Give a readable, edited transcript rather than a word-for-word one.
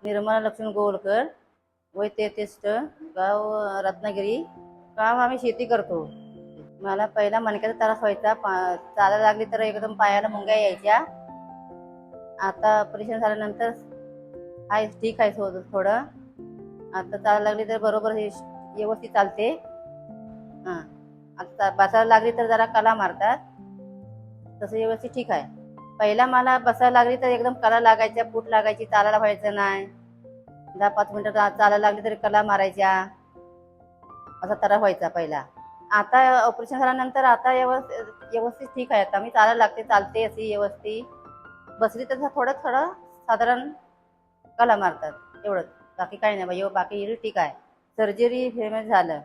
निर्मला लक्ष्मण गोवलकर, वय 33, गाव रत्नागिरी. काम आम्ही शेती करतो. मला पहिला मणक्याचा त्रास व्हायचा, चालायला लागली तर एकदम पायाला मुंग्या यायच्या. आता ऑपरेशन झाल्यानंतर आहे, ठीक आहे थोडं. आता चालायला लागली तर बरोबर व्यवस्थित चालते. हां, आता बसायला लागली तर जरा कला मारतात, तसं व्यवस्थित ठीक आहे. पहिला मला बसायला लागली तर एकदम कला लागायच्या, फूट लागायची, चालायला व्हायचं नाही. 10-5 मिनिटं चालायला लागली तरी कला मारायच्या, असा त्रास व्हायचा पहिला. आता ऑपरेशन झाल्यानंतर आता व्यवस्थित ठीक आहे. आता मी चालायला लागते, चालते अशी व्यवस्थित. बसली तर थोडं थोडं साधारण कला मारतात, एवढंच. बाकी काही नाही, बाकी ठीक आहे. सर्जरी फेमस झालं.